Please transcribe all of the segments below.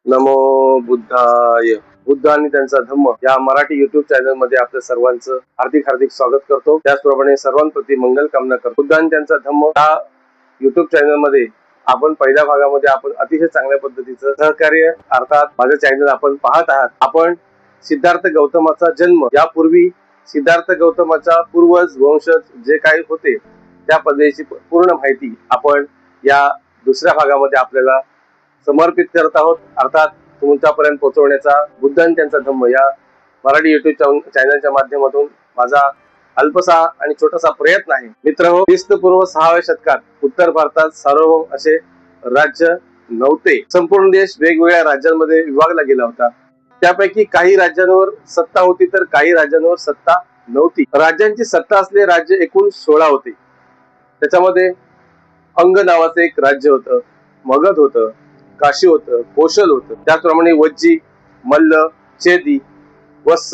नमो बुद्धाय. बुद्ध आणि त्यांचा धम्म या मराठी युट्यूब चॅनल मध्ये आपल्या सर्वांचं हार्दिक हार्दिक स्वागत करतो. त्याचप्रमाणे सर्वांप्रती मंगल कामना करतो. बुद्ध आणि त्यांचा धम्म या युट्यूब चॅनल मध्ये आपण पहिल्या भागामध्ये आपण अतिशय चांगल्या पद्धतीचं सहकार्य अर्थात माझं चॅनल आपण पाहत आहात. आपण सिद्धार्थ गौतमाचा जन्म, यापूर्वी सिद्धार्थ गौतमाचा पूर्वज वंशज जे काही होते त्या पद्धतीची पूर्ण माहिती आपण या दुसऱ्या भागामध्ये आपल्याला समर्पित करत आहोत. अर्थात तुमच्यापर्यंत पोहोचवण्याचा बुद्ध आणि त्यांचा धम्म या मराठी युट्यूब चॅनलच्या माध्यमातून माझा अल्पसा आणि छोटासा प्रयत्न आहे. मित्रहो, ख्रिस्तपूर्व 6व्या शतकात उत्तर भारतात सार्वभौम असे राज्य नव्हते. संपूर्ण देश वेगवेगळ्या राज्यांमध्ये विभागला गेला होता. त्यापैकी काही राज्यांवर सत्ता होती तर काही राज्यांवर सत्ता नव्हती. राज्यांची सत्ता असलेले राज्य एकूण 16 होते. त्याच्यामध्ये अंग नावाचं एक राज्य होतं, मगध होतं, काशी होतं, कौशल होतं. त्याचप्रमाणे वज्जी, मल्ल, चेदी, वत्स,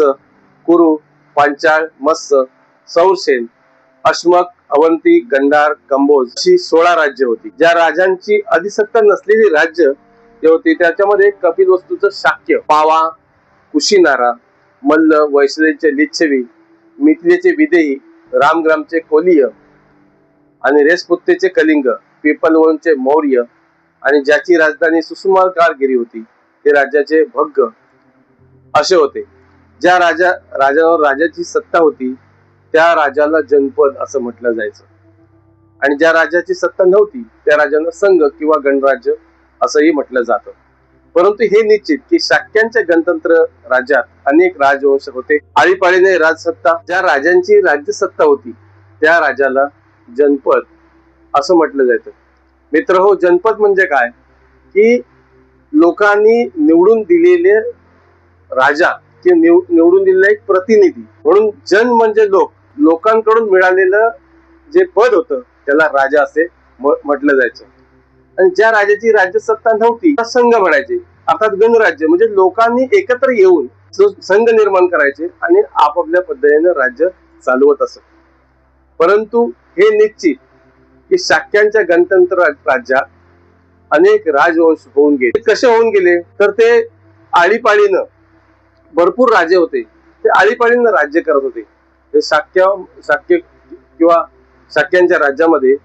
कुरु, पांचाळ, मत्स्य, सौरसेन, अश्मक, अवंती, गंधार, कंबोज अशी 16 राज्य होती. ज्या राजांची अधिसत्ता नसलेली राज्य जे होती त्याच्यामध्ये कपिलवस्तूचं शाक्य, पावा, कुशीनारा, मल्ल, वैशालीचे लिच्छवी, मिथिलेचे विदेही, रामग्रामचे कोलीय आणि रेसपुत्तेचे कलिंग, पिपलवनचे मौर्य आणि ज्याची राजधानी सुसुमाकारगिरी होती ते राज्याचे भग्ग असे होते. ज्या राजावर राजाची सत्ता होती त्या राजाला जनपद असं म्हटलं जायचं आणि ज्या राजाची सत्ता नव्हती त्या राजाला संघ किंवा गणराज्य असंही म्हटलं जातं. परंतु हे निश्चित की शाक्यांच्या गणतंत्र राज्यात अनेक राजवंश होते. आळीपाळीने राजसत्ता, ज्या राजांची राज्यसत्ता होती त्या राजाला जनपद असं म्हटलं जायचं. मित्रहो, जनपद म्हणजे काय की लोकांनी निवडून दिलेले राजा किंवा निवडून दिलेला एक प्रतिनिधी. म्हणून जन म्हणजे लोकांकडून मिळालेलं जे पद होतं त्याला राजा असे म्हटलं जायचं. आणि ज्या राजाची राज्यसत्ता नव्हती त्या संघ म्हणायचे, अर्थात गणराज्य म्हणजे लोकांनी एकत्र येऊन संघ निर्माण करायचे आणि आपापल्या पद्धतीने राज्य चालवत असत. परंतु हे निश्चित की शाक्यांच्या गणतंत्र राज्यात अनेक राजवंश होऊन गेले. कसे होऊन गेले तर ते आळीपाळीनं भरपूर राजे होते, ते आळीपाळीनं राज्य करत होते. ते शाक्य किंवा शाक्यांच्या राज्यामध्ये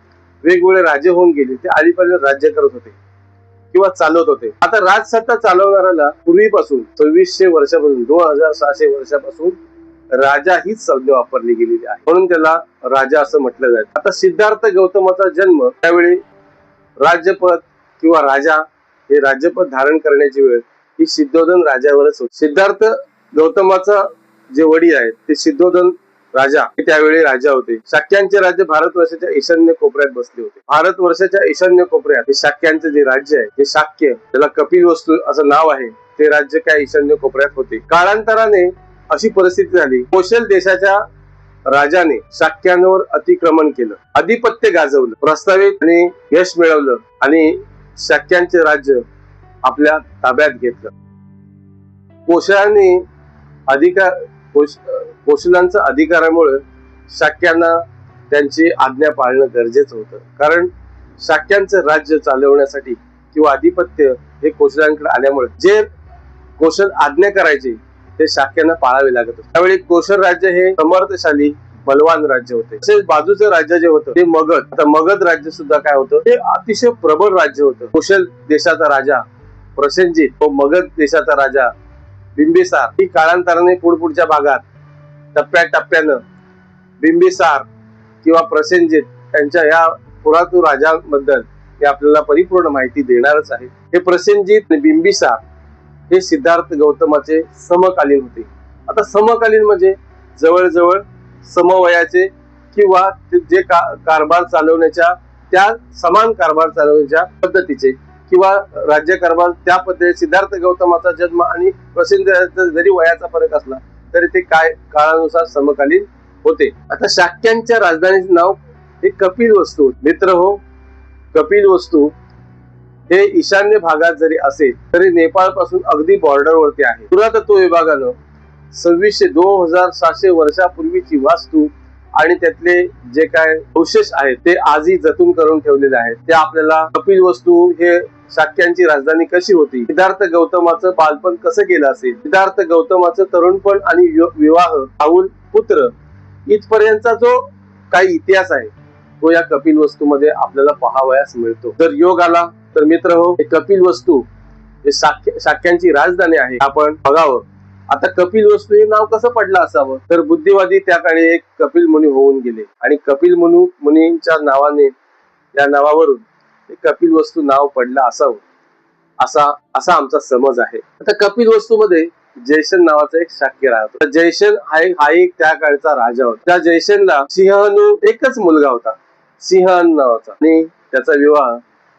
वेगवेगळे राजे होऊन गेले, ते आळीपाळीनं राज्य करत होते किंवा चालवत होते. आता राजसत्ता चालवणाऱ्याला पूर्वीपासून 2600 वर्षापासून 2600 वर्षापासून राजा हीच संज्ञा वापरली गेलेली आहे, म्हणून त्याला राजा असं म्हटलं जायचं. आता सिद्धार्थ गौतमाचा जन्म त्यावेळी राज्यपद किंवा राजा हे राज्यपद धारण करण्याची वेळ ही सिद्धोधन राजावरच होती. सिद्धार्थ गौतमाचा जे वडील आहेत ते सिद्धोधन राजा हे त्यावेळी राजा होते. शाक्यांचे राज्य भारतवर्षाच्या ईशान्य कोपऱ्यात बसले होते. भारतवर्षाच्या ईशान्य कोपऱ्यात हे शाक्यांचे जे राज्य आहे ते शाक्य, त्याला कपिलवस्तू असं नाव आहे, ते राज्य काय ईशान्य कोपऱ्यात होते. काळांतराने अशी परिस्थिती झाली, कौशल देशाच्या राजाने शाक्यांवर अतिक्रमण केलं, अधिपत्य गाजवलं, प्रस्तावित आणि यश मिळवलं आणि शाक्यांचे राज्य आपल्या ताब्यात घेतलं. कौशलांच्या अधिकारामुळे शाक्यांना त्यांची आज्ञा पाळणं गरजेचं होतं. कारण शाक्यांचं राज्य चालवण्यासाठी किंवा अधिपत्य हे कौशलांकडे आल्यामुळे जे कौशल आज्ञा करायचे ते शाक्यांना पाळावे लागत होते. त्यावेळी कौशल राज्य हे समर्थशाली बलवान राज्य होते. तसेच बाजूचं राज्य जे होतं ते मगध, आता मगध राज्य सुद्धा काय होतं ते अतिशय प्रबळ राज्य होतं. कौशल देशाचा राजा प्रसेनजित व मगध देशाचा राजा बिंबिसार ही काळांतराने पुढच्या भागात टप्प्याटप्प्यानं बिंबिसार किंवा प्रसेनजित यांच्या या पुरातन राजांबद्दल मी आपल्याला परिपूर्ण माहिती देणारच आहे. हे प्रसेनजित आणि बिंबिसार हे सिद्धार्थ गौतमाचे समकालीन होते. आता समकालीन म्हणजे जवळजवळ समवयाचे किंवा जे कारभार चालवण्याच्या त्या समान कारभार चालवण्याच्या पद्धतीचे किंवा राज्यकारभार त्या पद्धतीने सिद्धार्थ गौतमाचा जन्म आणि प्रसेनजितचा जरी वयाचा फरक असला तरी ते काय काळानुसार समकालीन होते. आता शाक्यांच्या राजधानीचे नाव हे कपिलवस्तू. मित्र हो, कपिलवस्तू हे ईशान्य भागात जरी असेल तरी नेपाळ पासून अगदी बॉर्डरवरती आहे. पुरातत्व विभागानं 2700 वर्षापूर्वीची वास्तू आणि त्यातले जे काय अवशेष आहेत ते आजही जतन करून ठेवलेले आहेत. ते आपल्याला कपिलवस्तू हे शाक्यांची राजधानी कशी होती, सिद्धार्थ गौतमाचं बालपण कसं गेलं असेल, सिद्धार्थ गौतमाचं तरुणपण आणि विवाह, राहुल पुत्र, इथपर्यंतचा जो काही इतिहास आहे तो या कपिल वस्तू मध्ये आपल्याला पाहावयास मिळतो. जर योग आला तर मित्र हो, हे कपिल वस्तू हे शाक्यांची राजधानी आहे, आपण बघावं. आता कपिल वस्तू हे नाव कसं पडलं असावं, तर बुद्धिवादी त्या काळी एक कपिल मुनी होऊन गेले आणि कपिल मुनींच्या नावाने, या नावावरून कपिल वस्तू नाव पडलं असावं असा आमचा समज आहे. आता कपिल वस्तू मध्ये जयसेन नावाचा एक शाक्य राहतो. जयसेन हा एक त्या काळचा राजा होता. त्या जयसेनला सिंहनु एकच मुलगा होता, सिंहन नावाचा, आणि त्याचा विवाह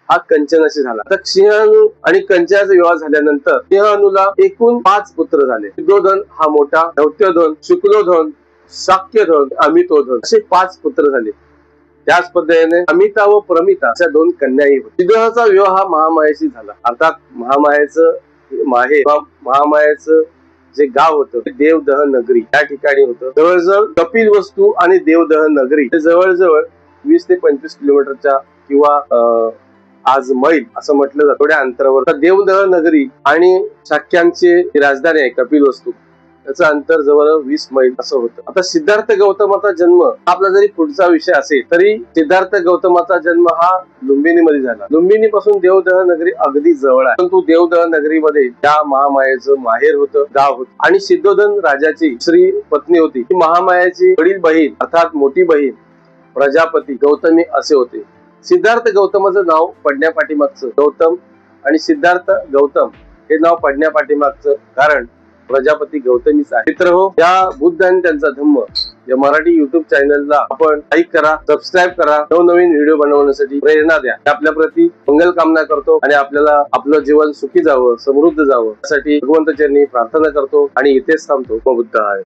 हा कंचनाशी झाला. तर सिंहनु आणि कंचनाचा विवाह झाल्यानंतर सिंहनुला एकूण 5 पुत्र झाले. शुद्धोधन हा मोठा, दौत्यधन, शुक्लोधन, शाक्यधन, अमितोधन असे 5 पुत्र झाले. त्याच पद्धतीने अमिता व प्रमिता अशा 2 कन्याही होत्या. सिद्धोधनाचा विवाह हा महामायाशी झाला. अर्थात महामायाचं माहेर, महामायाचं जे गाव होतं ते देवदहन नगरी या ठिकाणी होतं. जवळजवळ कपिल वस्तू आणि देवदहन नगरी हे जवळजवळ 20 ते 25 किलोमीटरच्या किंवा आज मैल असं म्हटलं जातं थोड्या अंतरावर. देवदहन नगरी आणि शाक्यांची राजधानी आहे कपिल वस्तू, त्याचं अंतर जवळ 20 मैल असं होतं. आता सिद्धार्थ गौतमाचा जन्म आपला जरी पुढचा विषय असेल तरी सिद्धार्थ गौतमाचा जन्म हा लुंबिनी मध्ये झाला. लुंबिनी पासून देवदहन नगरी अगदी जवळ आहे, परंतु देवदहन नगरीमध्ये त्या महामायेचं माहेर होतं, गाव होतं. आणि सिद्धोधन राजाची दुसरी पत्नी होती, ती महामायाची वडील बहीण अर्थात मोठी बहीण प्रजापती गौतमी असे होते. सिद्धार्थ गौतमाचं नाव पडण्यापाठीमागचं, गौतम आणि सिद्धार्थ गौतम हे नाव पडण्यापाठीमागचं कारण प्रजापती गौतमीच आहे. मित्र हो, या बुद्ध आणि त्यांचा धम्म या मराठी युट्यूब चॅनलला आपण लाईक करा, सबस्क्राईब करा, नवनवीन व्हिडिओ बनवण्यासाठी प्रेरणा द्या. आपल्या प्रती मंगल कामना करतो आणि आपल्याला आपलं जीवन सुखी जावं, समृद्ध जावं यासाठी भगवंत चरणी प्रार्थना करतो आणि इथेच थांबतो. बुद्ध आहे.